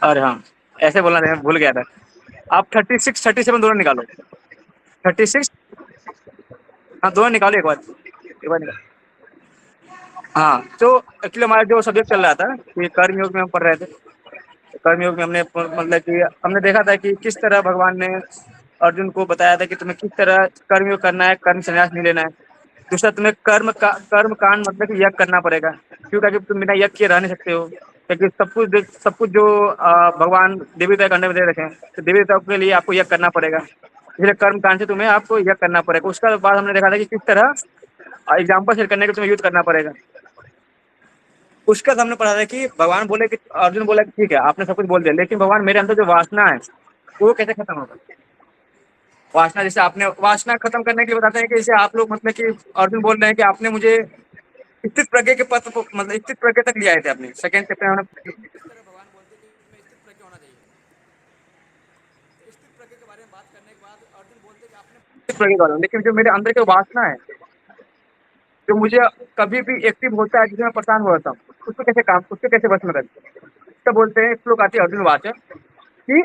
अरे हाँ, ऐसे बोलना था, मैं भूल गया था। आप 36 37 दोनों निकालो। 36। हाँ, दोनों निकालो एक बार, एक बार निकालो। हाँ, तो एक्चुअली हमारा जो सब्जेक्ट चल रहा था कि कर्मयोग में हम पढ़ रहे थे। कर्मयोग में हमने मतलब कि हमने देखा था कि किस तरह भगवान ने अर्जुन को बताया था कि तुम्हें किस तरह कर्मयोग करना है, कर्म संन्यास नहीं लेना है। दूसरा, तुम्हें कर्म कांड मतलब कि यज्ञ करना पड़ेगा, क्यों? ताकि तुम बिना यज्ञ के रह नहीं सकते हो, क्योंकि सब कुछ जो भगवान देवी देवता करने में दे रखे हैं, तो देवी देवताओं के लिए आपको यज्ञ करना पड़ेगा। इसलिए कर्म कांड से तुम्हें आपको यज्ञ करना पड़ेगा। उसका बाद हमने देखा था कि किस तरह एग्जाम्पल सेट करने के तुम्हें युद्ध करना पड़ेगा। उसका हमने पढ़ा था कि भगवान बोले कि अर्जुन बोला कि ठीक है, आपने सब कुछ बोल दिया, लेकिन भगवान मेरे अंदर जो वासना है वो कैसे खत्म होगा? वासना, जैसे आपने वासना खत्म करने के लिए बताते हैं कि जैसे आप लोग मतलब कि अर्जुन बोल रहे हैं कि आपने मुझे स्थित प्रज्ञ के पद को मतलब स्थित प्रज्ञ तक ले आए थे अपने सेकंड चैप्टर में। इस तरह भगवान बोलते हैं कि तुम्हें स्थित प्रज्ञ होना चाहिए। तो स्थित प्रज्ञ के बारे में बात करने के बाद अर्जुन बोलते हैं कि आपने स्थित प्रज्ञ का, लेकिन जो मेरे अंदर की वासना है, जो मुझे कभी भी एक्टिव होता है, जिसमें मैं परेशान हो जाता हूँ, उसको कैसे बस में करते? तो बोलते हैं, श्लोक आती है अर्जुन वाच कि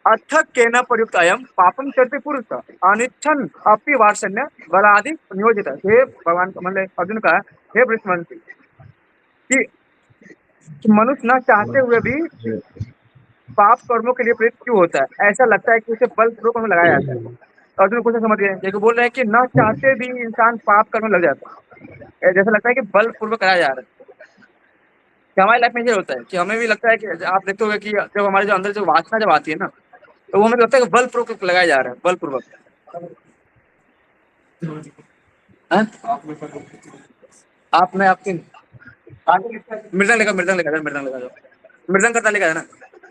अथ केन प्रयुक्त अयम पापम चरते पुरुष अनिच्छन अपि वार्षण्य बलादि नियोजित। हे भगवान मतलब अर्जुन का, हे बृहस्पति, कि मनुष्य न चाहते हुए भी पाप कर्मों के लिए प्रेरित क्यों होता है? ऐसा लगता है कि उसे बलपूर्वक हमें लगाया जाता है। अर्जुन को समझ गए, देखो बोल रहे हैं कि न चाहते भी इंसान पाप कर्म में लग जाता है। जैसा लगता है कि बलपूर्वक कराया जा रहा है। कि हमारी लाइफ में ये होता है कि हमें भी लगता है कि आप देखते होंगे कि जब हमारे जो अंदर जो वासना जब आती है ना, तो वो हमें लगता है कि बलपूर्वक लगाया जा रहा है, बलपूर्वक। हाँ? आप मैं आपकी मृदंग लगा दो, मृदंग करता लेगा है ना।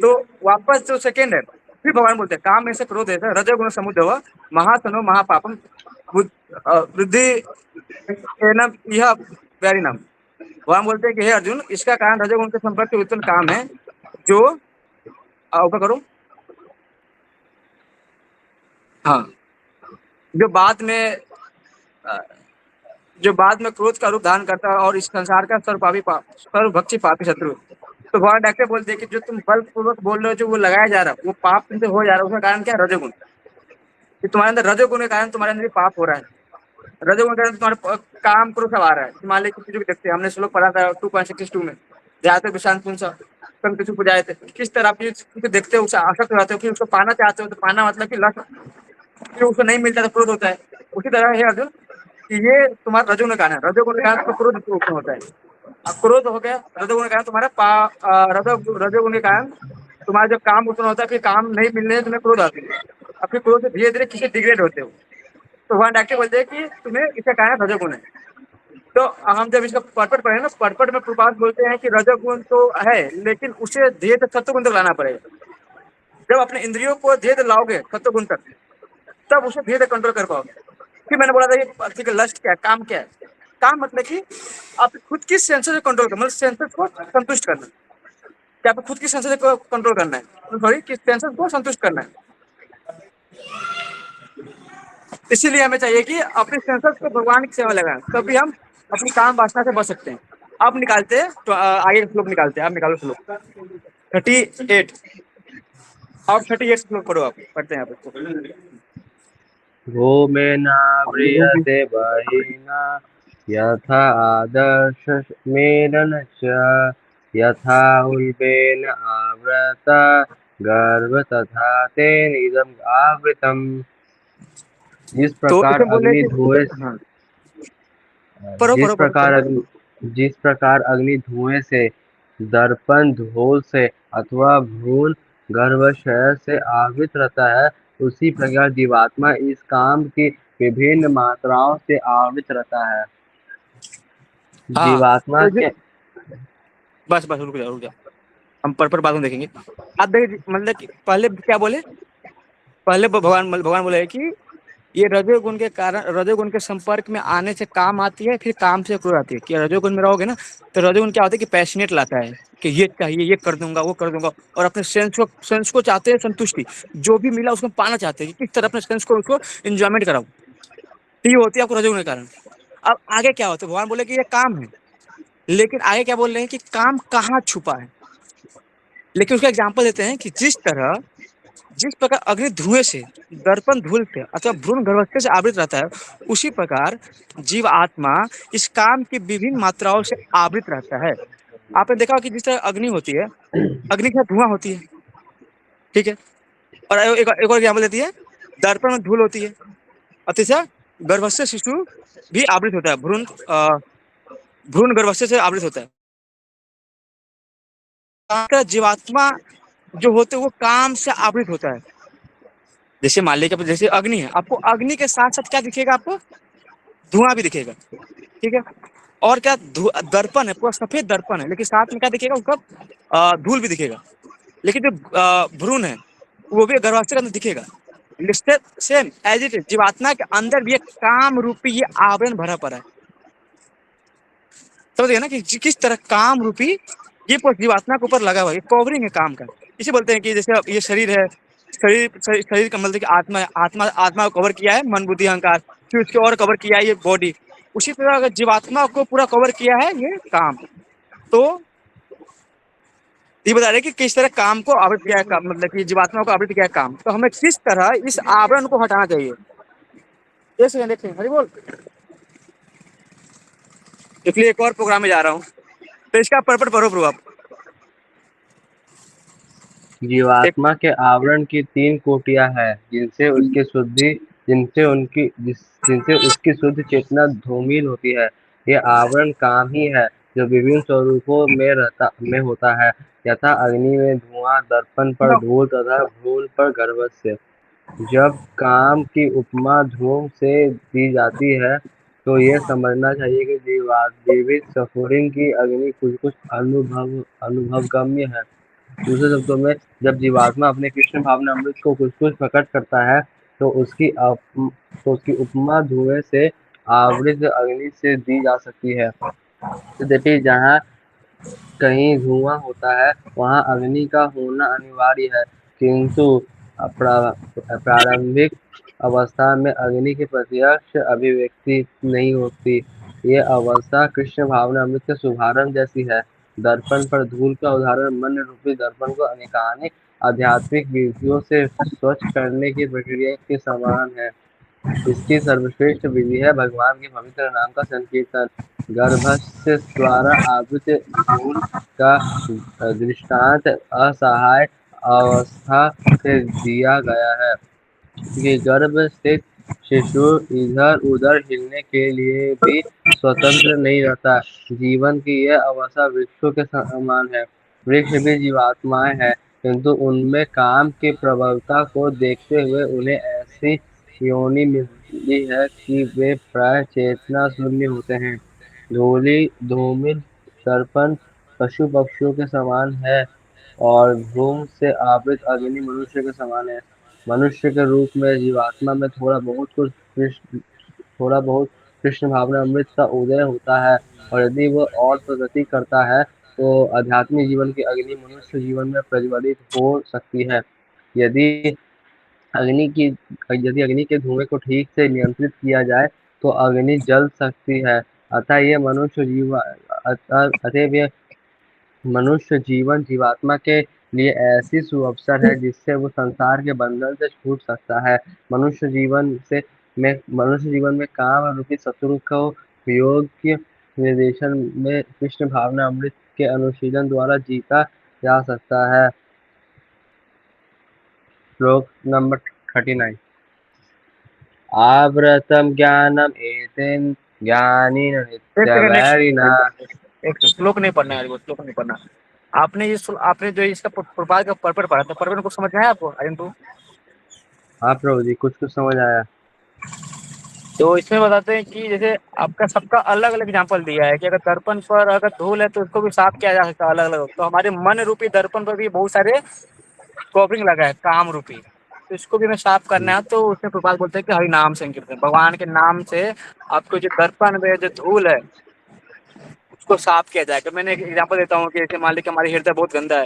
तो वापस जो सेकेंड है, फिर भगवान बोलते हैं काम ऐसे क्रोध ऐसे रजो गुण समुद्रव महासनो महापापम वृद्धि एनम यह प्यारी नाम। भगवान बोलते हैं कि हे अर्जुन, इसका कारण रजोगुण के संपर्क से उत्पन्न काम है, जो ऊपर करो। हाँ, जो बाद में अ, जो बाद में क्रोध का रूप धारण करता है और इस संसार का सर्वभक्षी पापी शत्रु। तो भगवान डॉक्टर बोलते हैं कि जो तुम बलपूर्वक बोल रहे हो, जो वो लगाया जा रहा है, वो पाप तुमसे हो जा रहा है, उसका कारण क्या है? रजोगुण। कि तुम्हारे अंदर रजोगुण के कारण तुम्हारे अंदर ये पाप हो रहा है। रजोगुण के कारण तुम्हारे काम क्रोध सब आ रहा है। मान लीजिए किसी को भी देखते हैं, हमने श्लोक पढ़ा था 2.62 में, जहाँ तक विशांत पुंस किसी को जाए थे, किस तरह आप किसी देखते हो उसे आसक्त हो जाते हो, फिर उसको पाना चाहते हो, तो पाना मतलब कि लस्ट, फिर उसको नहीं मिलता तो क्रोध होता है। उसी तरह है अर्जुन कि ये तुम्हारा रजोगुण का कारण है, रजोगुण के कारण तो क्रोध उत्पन्न होता है। अब क्रोध हो गया, रजोगुण के कारण तुम्हारा रजोगुण के कारण तुम्हारा जब काम उत्पन्न होता है, फिर काम नहीं मिलने से तुम्हें क्रोध आती है। अब फिर क्रोध से धीरे धीरे किसी डिग्रेड होते हो। तो वहां डॉक्टर बोलते हैं कि तुम्हें इसका कारण रजोगुण है। तो हम जब इसका पर्पट पढ़े ना, पर्पट में प्रभात बोलते हैं कि रजोगुण तो है, लेकिन उसे धीरे तक सत्वगुण तक लाना पड़ेगा। जब अपने इंद्रियों को धीरे तक लाओगे सत्वगुण तक, तब उसे धीरे तक कंट्रोल कर पाओगे। फिर मैंने बोला था ये ठीक है, लस्ट क्या है, काम क्या है? काम मतलब कि आप खुद की सेंसर से कंट्रोल करना, मतलब सेंसर को संतुष्ट करना। कि आपको खुद की सेंसर को कंट्रोल करना है, सॉरी, कि सेंसर को संतुष्ट करना है। इसीलिए हमें चाहिए कि अपने सेंसर को भगवान की सेवा लगाएं, तभी हम अपनी काम वासना से बच सकते हैं। अब निकालते हैं तो आगे का श्लोक निकालते हैं। अब निकालो श्लोक 38। अब 38 श्लोक पढ़ो, आप पढ़ते हैं आप इसको। भूमेनाव्रियते बहिः यथा आदर्शमेलन च यथा उल्बेन आवृता गर्भ तथा तेनेदम् आवृतम्। जिस तो प्रकार इसमें बोले अग्नि कि धुएं हाँ, पढ़ो जिस पढ़ो पढ़ो प्रकार पढ़ो। अग्नि जिस प्रकार अग्नि धुएं से, दर्पण धूल से अथवा भ्रूण गर्भाशय से आवृत रहता है, उसी प्रकार जीवात्मा इस काम की विभिन्न मात्राओं से आवृत रहता है। हाँ जीवात्मा तो के बस बस रुक जाओ रुक जाओ, हम पर बाद में देखेंगे। आप देखिए मतलब कि पहले क्या बोले, पहले भगवान बोले कि ये रजोगुण के कारण, रजोगुण के संपर्क में आने से काम आती है, फिर काम से क्रोध आती है। कि रजोगुण में रहोगे ना तो रजोगुण क्या होता है कि पैशनेट लाता है कि ये चाहिए, ये कर दूंगा, वो कर दूंगा, और अपने सेंस को चाहते हैं संतुष्टि, जो भी मिला उसको पाना चाहते हैं कि किस तरह अपने सेंस को उसको एंजॉयमेंट कराओ। तो ये होती है आपको रजोगुण के कारण। अब आगे क्या होता है, भगवान बोले कि ये काम है, लेकिन आगे क्या बोल रहे हैं कि काम कहाँ छुपा है। लेकिन उसका एग्जाम्पल देते हैं कि जिस प्रकार अग्नि धुएं से, दर्पण धूल से अथवा भ्रूण गर्भाशय से आवृत रहता है, उसी प्रकार जीव आत्मा इस काम की विभिन्न मात्राओं से आवृत रहता है। आपने देखा होगा कि जिस तरह अग्नि होती है, अग्नि के साथ धुआं होती है, ठीक है। और एक और एग्जाम्पल देती है, दर्पण में धूल होती है, अतिशय गर्भाशय शिशु भी आवृत होता है, भ्रूण गर्भाशय से आवृत होता है। जीवात्मा जो होते हैं वो काम से आवृत होता है। जैसे मान लीजिए कि जैसे अग्नि है, आपको अग्नि के साथ साथ क्या दिखेगा, आपको धुआं भी दिखेगा, ठीक है। और क्या, दर्पण है, पूरा सफेद दर्पण है, लेकिन साथ में क्या दिखेगा उसका, धूल भी दिखेगा। लेकिन जो भ्रूण है वो भी गर्भाशय के अंदर दिखेगा। सेम एज इट इज जीवात्मा के अंदर भी एक काम रूपी ये आवरण भरा पड़ा है। समझ गए ना कि किस तरह काम रूपी ये पूरा जीवात्मा के ऊपर लगा हुआ है, ये कवरिंग है काम का। इसे बोलते हैं कि जैसे अब ये शरीर है, शरीर का मतलब कि आत्मा है, आत्मा को कवर किया है मन बुद्धि अहंकार, फिर उसके और कवर किया है ये बॉडी। उसी तरह अगर जीवात्मा को पूरा कवर किया है ये काम। तो ये बता रहे कि किस तरह काम को आवृत किया है, मतलब कि जीवात्मा को आवृत किया है काम, तो हमें किस तरह इस आवरण को हटाना चाहिए। एक सेकंड देखते हैं, हरी बोल। इसलिए एक और प्रोग्राम में जा रहा हूँ, तो इसका पर्पट पढ़ो प्रो आप। एक जीवात्मा के आवरण की 3 कोटियां हैं, जिनसे उसकी शुद्ध चेतना धूमिल होती है। ये आवरण काम ही है, जो विभिन्न स्वरूपों में होता है, यथा अग्नि में धुआं, दर्पण पर धूल तथा भ्रूण पर गर्भस्य। जब काम की उपमा धूम से दी जाती है, तो यह समझना चाहिए कि विविध सफुरिंग की अग्नि कुछ कुछ अनुभवगम्य है। दूसरे शब्दों में, जब जीवात्मा अपने कृष्ण भावना अमृत को कुछ कुछ प्रकट करता है, तो उसकी उपमा धुएं से आवृत अग्नि से दी जा सकती है। यद्यपि जहाँ कहीं धुआं होता है वहाँ अग्नि का होना अनिवार्य है, किंतु प्रारंभिक अवस्था में अग्नि की प्रत्यक्ष अभिव्यक्ति नहीं होती। ये अवस्था कृष्ण भावना अमृत के शुभारंभ जैसी है। दर्पण पर धूल का उदाहरण मन रूपी दर्पण को अनेकानेक आध्यात्मिक विधियों से स्वच्छ करने की प्रक्रिया के समान है। इसकी सर्वश्रेष्ठ विधि है भगवान के पवित्र नाम का संकीर्तन। गर्भस्य द्वारा आवृत धूल का दृष्टांत असहाय अवस्था से दिया गया है कि गर्भ स्थित शिशु इधर उधर हिलने के लिए भी स्वतंत्र नहीं रहता। जीवन की यह अवस्था वृक्षों के समान है। वृक्ष भी जीवात्माएं हैं, किंतु उनमें काम की प्रबलता को देखते हुए उन्हें ऐसी योनि मिली है कि वे प्राय चेतना शून्य होते हैं। धूमिल दर्पण पशु पक्षियों के समान है, और धूम से आवृत अग्नि मनुष्य के समान है। मनुष्य के रूप में जीवात्मा में थोड़ा बहुत कृष्ण भावना अमृत का उदय होता है, और यदि वह और प्रगति करता है तो आध्यात्मिक जीवन की अग्नि मनुष्य जीवन में प्रज्वलित हो सकती है। यदि अग्नि की यदि अग्नि के धुएं को ठीक से नियंत्रित किया जाए तो अग्नि जल सकती है। अतः ये मनुष्य जीवन अतएव ये मनुष्य जीवन जीवात्मा के लिए ऐसी सुअवसर है जिससे वो संसार के बंधन से छूट सकता है। मनुष्य जीवन में काम रूपी शत्रु को योग्य निर्देशन में कृष्ण भावना अमृत के अनुशीलन द्वारा जीता जा सकता है। श्लोक नंबर 39। आवृतम ज्ञानम एतेन ज्ञानिन एक सेकंड, नित्यवैरिणा। एक श्लोक नहीं पढ़ना है, श्लोक नहीं पढ़ना। आपने जो इसका प्रपात का पर्पल पढ़ा था, पर्पल को समझ में आया आपको आर्यन टू? हाँ प्रभु जी, कुछ कुछ समझ आया। तो इसमें बताते हैं कि जैसे आपका सबका अलग अलग एग्जाम्पल दिया है कि अगर दर्पण पर अगर धूल है तो उसको भी साफ किया जा सकता है अलग अलग। तो हमारे मन रूपी दर्पण पर भी बहुत सारे कवरिंग लगा है काम रूपी, तो इसको भी हमें साफ करना है। तो उसमें प्रपात बोलते हैं कि हरि नाम संकीर्तन, भगवान के नाम से आपको जो दर्पण में जो धूल है उसको साफ किया जाएगा। मैंने एक एग्जाम्पल देता हूँ कि जैसे मान लीजिए कि हमारी हृदय बहुत गंदा है,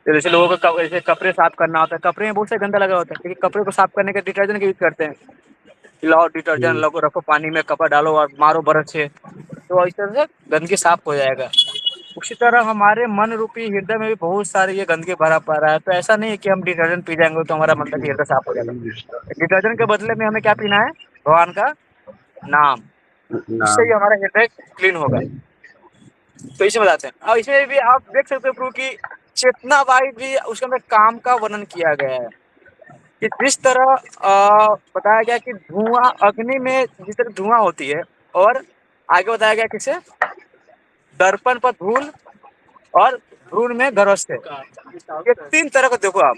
तो जैसे लोगों को जैसे कपड़े साफ करना होता है, कपड़े में बहुत से गंदा लगा होता है, क्योंकि कपड़े को साफ करने के डिटर्जेंट का यूज करते हैं। लाओ डिटर्जेंट हम्म, लगो, रखो पानी में, कपड़ा डालो और मारो ब्रश से, तो इस तरह से गंदगी साफ हो जाएगा। उसी तरह हमारे मन रूपी हृदय में भी बहुत सारी ये गंदगी भरा पड़ा है। तो ऐसा नहीं है कि हम डिटर्जेंट पी जाएंगे तो हमारा मतलब कि हृदय साफ हो जाएगा। डिटर्जेंट के बदले में हमें क्या पीना है? भगवान का नाम। इससे ही नाम। हमारा हृदय क्लीन होगा। तो इसे बताते हैं। और इसमें भी आप देख सकते हो प्रभु की चेतना वायु भी उसके अंदर काम का वर्णन किया गया है कि जिस तरह बताया गया कि धुआं अग्नि में जिस तरह धुआं होती है, और आगे बताया गया किसे, दर्पण पर धूल और भ्रूण में गर्भस्थ है। ये तीन तरह का देखो आप।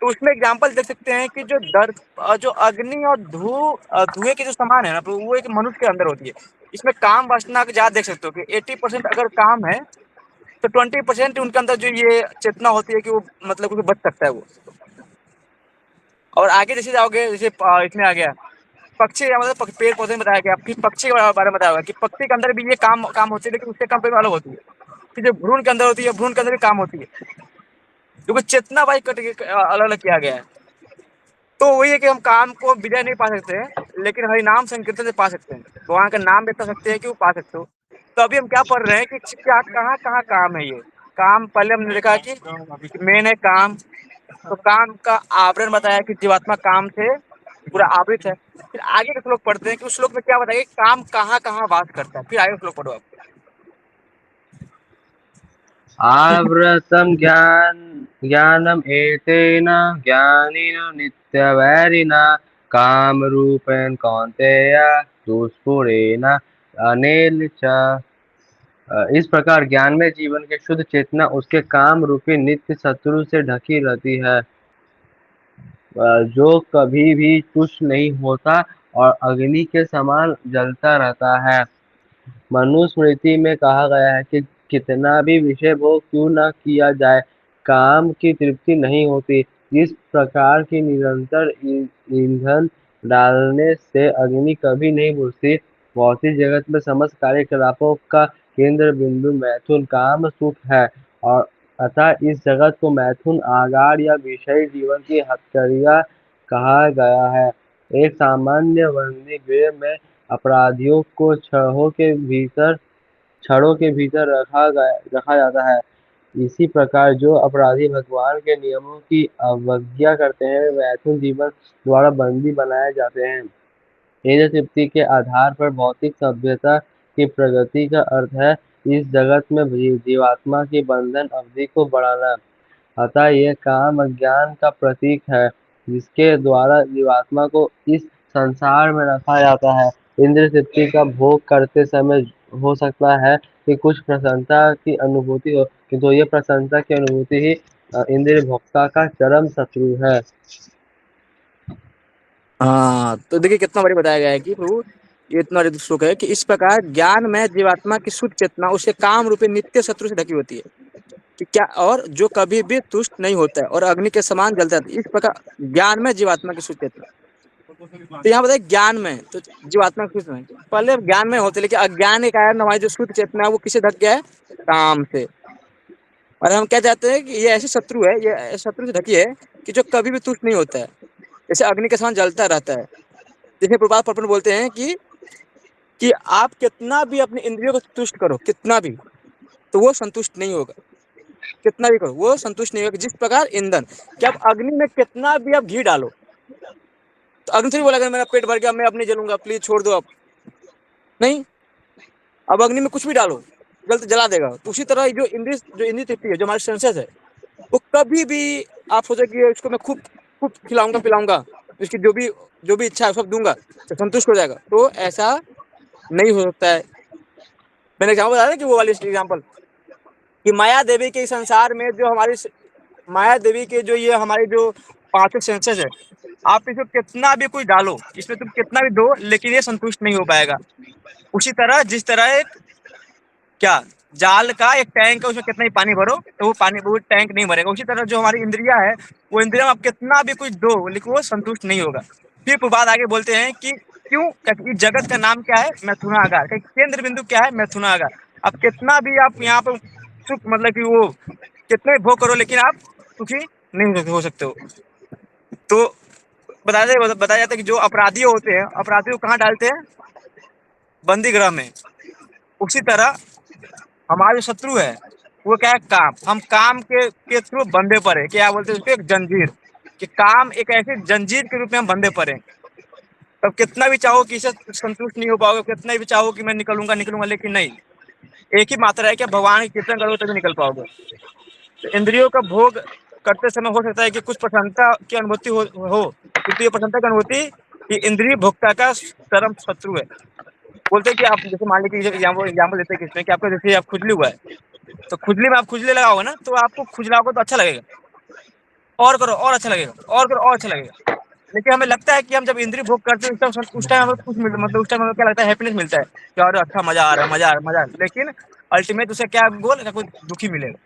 तो उसमें एग्जाम्पल देख सकते हैं कि जो अग्नि और धुएं के जो समान है ना प्रभु, वो एक मनुष्य के अंदर होती है। इसमें काम वासना का ज्यादा देख सकते हो कि 80% अगर काम है तो 20% उनके अंदर जो ये चेतना होती है कि वो मतलब कुछ बच सकता है वो। और आगे जैसे जाओगे, जैसे इसमें आ गया पक्षी, मतलब पेड़ पौधे में बताया गया, फिर पक्षी के बारे में बताया गया कि पक्षी के अंदर भी ये काम होती है, लेकिन उससे काम पे अलग होती है। फिर जो भ्रूण के अंदर होती है, भ्रूण के अंदर भी काम होती है, क्योंकि चेतना वाई कट के अलग अलग किया गया है। तो वही है कि हम काम को विजय नहीं पा सकते हैं, लेकिन हरि नाम संकीर्तन से पा सकते हैं। भगवान का नाम बता सकते हैं कि वो पा सकते हो। तो अभी हम क्या पढ़ रहे हैं कि क्या कहाँ कहाँ काम है ये काम। पहले हमने देखा कि मेन है काम। तो काम का आवरण बताया कि जीवात्मा काम से पूरा आवृत है। फिर आगे के श्लोक पढ़ते हैं कि उस श्लोक में क्या बताया कि काम कहाँ कहाँ वास करता है। फिर आगे श्लोक पढ़ो आप। आवृतं ज्ञानम् एतेन ज्ञानिनो नित्यवैरिणा कामरूपेण कौन्तेय दुष्पूरेण अनिल च। इस प्रकार ज्ञान में जीवन के शुद्ध चेतना उसके काम रूपी नित्य शत्रु से ढकी रहती है, जो कभी भी तुष्ट नहीं होता और अग्नि के समान जलता रहता है। मनुस्मृति में कहा गया है कि कितना भी विषय भोग क्यों न किया जाए, काम की तृप्ति नहीं होती। इस प्रकार की निरंतर ईंधन डालने से अग्नि कभी नहीं बुझती। भौतिक जगत में समस्त कार्यकलापों का केंद्र बिंदु मैथुन काम सुख है, और अतः इस जगत को मैथुन आगार या विषयी जीवन की हथकड़ियाँ कहा गया है। एक सामान्य बंदी गृह में अपराधियों को छड़ों के भीतर रखा जाता है। इसी प्रकार जो अपराधी भगवान के नियमों की अवज्ञा करते हैं, वे मैथुन जीवन द्वारा बंदी बनाए जाते हैं। इंद्र तृप्ति के आधार पर भौतिक सभ्यता की प्रगति का अर्थ है इस जगत में जीवात्मा की बंधन अवधि को बढ़ाना। अतः यह काम अज्ञान का प्रतीक है, जिसके द्वारा जीवात्मा को इस संसार में रखा जाता है। इंद्र तृप्ति का भोग करते समय हो सकता है कि कुछ प्रसन्नता की अनुभूति हो, किंतु ये प्रसन्नता की अनुभूति ही इंद्रिय भोक्ता का चरम शत्रु है। हाँ, तो देखिए कितना बड़ी बताया गया है कि प्रभु ये इतना बड़ी श्लोक है कि इस प्रकार ज्ञान में जीवात्मा की शुद्ध चेतना उसके काम रूपी नित्य शत्रु से ढकी होती है कि क्या, और जो कभी भी तुष्ट नहीं होता है और अग्नि के समान जलता है। इस प्रकार ज्ञान में जीवात्मा की शुद्ध चेतना। तो यहाँ बताए ज्ञान में तो जीवात्मा की शुद्ध नहीं, पहले ज्ञान में होते, लेकिन अज्ञान के कारण हमारी जो शुद्ध चेतना है वो किसे ढक गया है? काम से। और हम क्या चाहते हैं कि ये ऐसे शत्रु है, ये ऐसे शत्रु से ढकी है कि जो कभी भी तुष्ट नहीं होता है, जैसे अग्नि के समान जलता रहता है। जैसे प्रभात पटन बोलते हैं कि आप कितना भी अपने इंद्रियों को तुष्ट करो, कितना भी, तो वो संतुष्ट नहीं होगा। कितना भी करो वो संतुष्ट नहीं होगा। जिस प्रकार ईंधन, कि आप अग्नि में कितना भी आप घी डालो, तो अग्नि थोड़ी बोलेगा मेरा पेट भर गया मैं अब नहीं जलूंगा, प्लीज छोड़ दो आप। नहीं, अब अग्नि में कुछ भी डालो जल्द जला देगा। तो उसी तरह जो इंद्रिय तृप्ति है, जो हमारे सेंसेस है, वो कभी भी आप सोचे कि इसको मैं खूब खूब खिलाऊंगा पिलाऊंगा, इसकी जो भी इच्छा है सब दूंगा तो संतुष्ट हो जाएगा, तो ऐसा नहीं हो सकता है। मैंने एग्जाम्पल बताया ना कि वो वाली एग्जाम्पल, कि माया देवी के संसार में जो हमारी माया देवी के जो ये हमारे जो पांचों सेंसेस है, आप इसमें कितना भी कुछ डालो, इसमें तुम कितना भी दो, लेकिन ये संतुष्ट नहीं हो पाएगा। उसी तरह जिस तरह एक क्या जाल का एक टैंक है, उसमें कितना ही पानी भरो तो वो पानी वो टैंक नहीं भरेगा। उसी तरह जो हमारी इंद्रिया है, वो इंद्रिया में आप कितना भी कुछ दो, लेकिन वो संतुष्ट नहीं होगा। फिर बात आगे बोलते हैं कि क्यों, कहते जगत का नाम क्या है, मैथुनागार, केंद्र बिंदु क्या है, मैथुनागार। आप कितना भी आप यहाँ पर सुख मतलब कि वो कितना भी भोग करो, लेकिन आप सुखी नहीं हो सकते हो। तो बताया जाता है कि जो अपराधी होते हैं, अपराधी को कहाँ डालते हैं, बंदी गृह में। उसी तरह हमारे जो शत्रु है वो क्या है, काम। हम काम के थ्रू बंधे पड़े, क्या बोलते हैं उसको, एक जंजीर। कि काम एक ऐसी जंजीर के रूप में हम बंधे पड़े। तब कितना भी चाहो कि इसे संतुष्ट नहीं हो पाओगे, कितना भी चाहो कि मैं निकलूंगा निकलूंगा, लेकिन नहीं। एक ही मात्रा है कि भगवान की कीर्तन करोगे तभी निकल पाओगे। तो इंद्रियों का भोग करते समय हो सकता है कि कुछ प्रसन्नता की अनुभूति हो, किंतु ये प्रसन्नता की अनुभूति कि इंद्रिय भोक्ता का परम शत्रु है। बोलते हैं कि आप जैसे मान लीजिए एग्जाम्पल देते हैं किसमें कि आपका जैसे आप खुजली हुआ है, तो खुजली में आप खुजली लगाओगे ना, तो आपको खुजलाओगे तो अच्छा लगेगा, और करो और अच्छा लगेगा, और करो और अच्छा लगेगा। लेकिन हमें लगता है कि हम जब इंद्रिय भोग करते हैं उस टाइम हमें कुछ मिलता, मतलब उस टाइम हमें क्या लगता है, हैप्पीनेस मिलता है कि अरे अच्छा मजा आ रहा है, मजा आ रहा है, मजा आ रहा है। लेकिन अल्टीमेट उसे क्या गोल कुछ दुखी मिलेगा।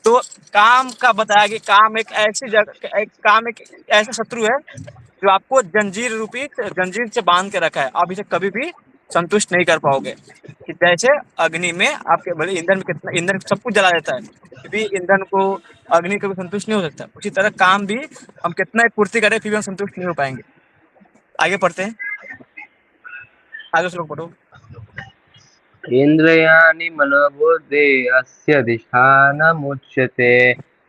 तो काम का बताया कि काम एक ऐसी जगह, काम एक ऐसा शत्रु है जो आपको जंजीर से बांध के रखा है। आप इसे कभी भी संतुष्ट नहीं कर पाओगे। कि जैसे अग्नि में आपके भले ईंधन में कितना, ईंधन सब कुछ जला देता है, फिर भी ईंधन को अग्नि कभी संतुष्ट नहीं हो सकता। उसी तरह काम भी हम कितना ही पूर्ति करें, फिर भी हम संतुष्ट नहीं हो पाएंगे। आगे पढ़ते हैं, आगे श्लोक पढ़ो। इन्द्रियाणि मनोबुद्धि अस्यधिष्ठानमुच्यते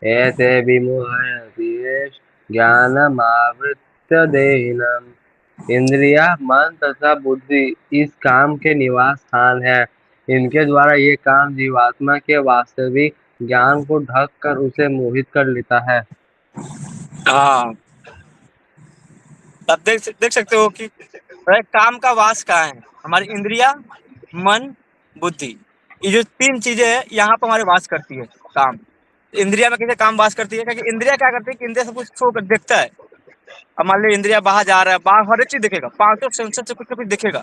एते विमोहयति ज्ञानमावृत्य देहिनम्। इंद्रिया, मन तथा बुद्धि इस काम के निवास स्थान है। इनके द्वारा ये काम जीवात्मा के वास्तविक ज्ञान को ढक कर उसे मोहित कर लेता है। हाँ, आप देख सकते हो कि काम का वास कहाँ है, हमारी इंद्रिया, मन, बुद्धि। ये जो तीन चीजें हैं यहाँ पर हमारे वास करती है। काम इंद्रिया में कैसे काम वास करती है, क्योंकि इंद्रिया क्या करती है कि इंद्रिया सब कुछ शो कर देखता है। अब मान लो इंद्रिया बाहर जा रहा है, बाहर हर एक चीज दिखेगा, पांचों सेंसर से कुछ ना कुछ दिखेगा।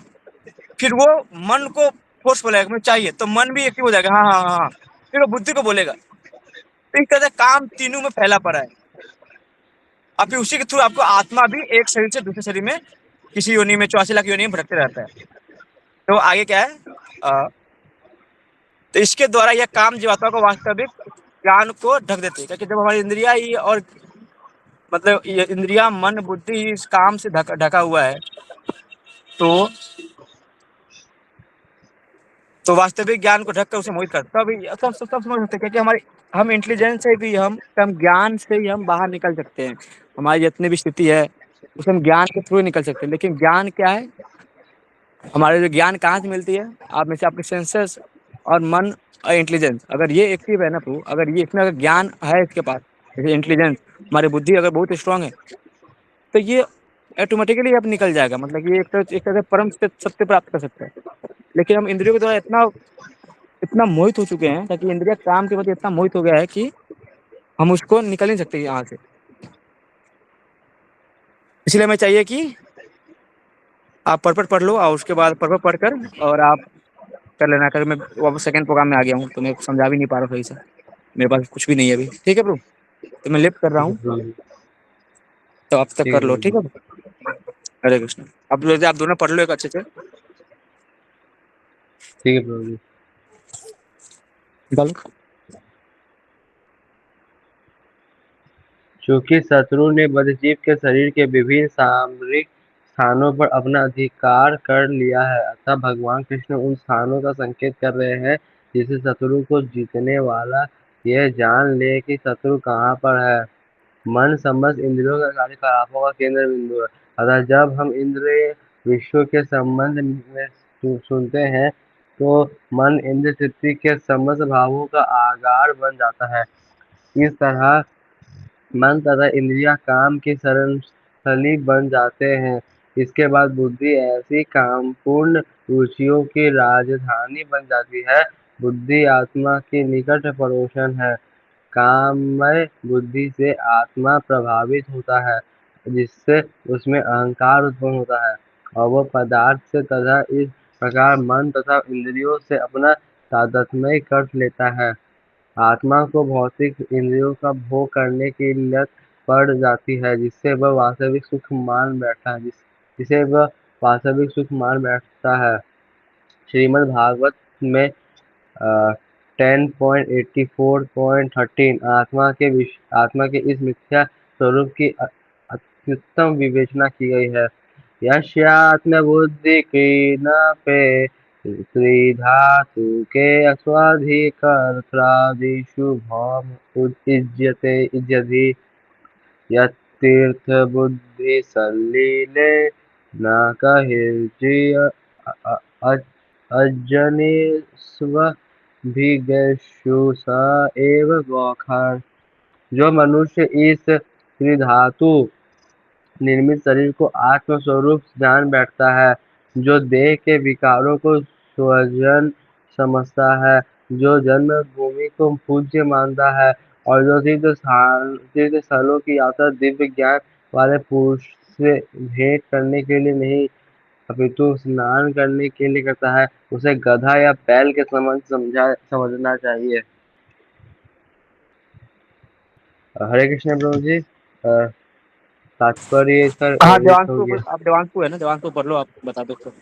फिर वो मन को फोर्स बोलेगा मुझे चाहिए, तो मन भी एक्टिव हो जाएगा, हाँ हाँ हाँ हाँ। फिर वो बुद्धि को बोलेगा। तो इस तरह से काम तीनों में फैला पड़ा है। अब फिर उसी के थ्रू आपको आत्मा भी एक शरीर से दूसरे शरीर में, किसी योनि में 84 लाख योनि में भटकते रहता है। तो आगे क्या है, तो इसके द्वारा यह काम जीवात्मा को वास्तविक ज्ञान को ढक देते हैं। क्योंकि जब हमारी इंद्रिया ही और मतलब ये इंद्रिया, मन, बुद्धि इस काम से ढका हुआ है, तो वास्तविक ज्ञान को ढककर उसे मोहित करता है। तब सब समझ सकते हैं, क्योंकि हमारे हम इंटेलिजेंस से भी हम ज्ञान से ही हम बाहर निकल सकते हैं। हमारी जितनी भी स्थिति है उसे हम ज्ञान के थ्रू निकल सकते हैं। लेकिन ज्ञान क्या है, हमारे जो ज्ञान कहाँ से मिलती है, आप में से आपके सेंसेस और मन और इंटेलिजेंस, अगर ये एक्टिव है ना प्रभु, अगर ये इसमें अगर ज्ञान है इसके पास, जैसे इंटेलिजेंस, हमारी बुद्धि अगर बहुत स्ट्रांग है, तो ये ऑटोमेटिकली अब निकल जाएगा। मतलब कि एक तरह से परम सत्य प्राप्त कर सकता है। लेकिन हम इंद्रियों के द्वारा इतना इतना मोहित हो चुके हैं, ताकि इंद्रिया काम के प्रति इतना मोहित हो गया है कि हम उसको निकल नहीं सकते यहाँ से। इसलिए हमें चाहिए कि आप परपट पढ़ लो, और उसके बाद परपट पढ़कर और आप कर लेना। कर मैं वापस सेकंड प्रोग्राम में आ गया हूँ, तो मैं समझा भी नहीं पा रहा सही से, मेरे पास कुछ भी नहीं है अभी। ठीक है ब्रो, तो मैं लिफ्ट कर रहा ठीक है हूँ, प्रभु जी। तो अब तक ठीक है कर लो। प्रभु ठीक जी। है, हरे कृष्ण। अब आप दोनों पढ़ लो एक अच्छे से। ठीक है प्रभु जी। डालो। चूंकि शत्रु ने बद्धजीव के शरीर के विभिन्न सामरिक स्थानों पर अपना अधिकार कर लिया है, अतः भगवान कृष्ण उन स्थानों का संकेत कर रहे हैं जिसे शत्रु को जीतने वाला यह जान ले कि शत्रु कहाँ पर है। मन समस्त इंद्रियों का कार्यकलापों का केंद्र बिंदु है। अतः जब हम इंद्रिय विषयों के संबंध में सुनते हैं, तो मन इंद्र तृप्ति के समस्त भावों का आगार बन जाता है। इस तरह मन तथा इंद्रियां काम की शरणस्थली बन जाते हैं। इसके बाद बुद्धि ऐसी कामपूर्ण रुचियों की राजधानी बन जाती है बुद्धि आत्मा की निकट पड़ोसन है। काममय बुद्धि से आत्मा प्रभावित होता है, जिससे उसमें अहंकार उत्पन्न होता है और वह पदार्थ से तथा इस प्रकार मन तथा इंद्रियों से अपना तादात्म्य कर लेता है। आत्मा को भौतिक इंद्रियों का भोग करने की लत पड़ जाती है, जिससे वह वास्तविक सुख मान बैठता है जिसे वह वास्तविक सुख मान बैठता है। श्रीमद् भागवत में 10.84.13 आत्मा के इस मिथ्या स्वरूप की अत्युत्तम विवेचना की गई है। यस्यात्मबुद्धि क्रीडनपे त्रिधातु के स्वाधिकर्त्रादिषु भौम इज्यति यत्तीर्थबुद्धिसल्लीले न कहिर्जिय अजनिष्वभिगेषु स एव बौखर। जो मनुष्य इस त्रिधातु निर्मित शरीर को आत्म स्वरूप जान बैठता है, जो देह के विकारों को स्वजन समझता है, जो जन्मभूमि को पूज्य मानता है और जो तीर्थ स्थलों की यात्रा दिव्य ज्ञान वाले पुरुष से भेंट करने के लिए नहीं अपितु स्नान करने के लिए करता है, उसे गधा या बैल के समान समझना चाहिए। हरे कृष्ण प्रभु जी। तात्पर्य इसका हाँ लिखा हो गया। आप देवांशु है ना, देवांशु पढ़ लो, आप बता दो तो।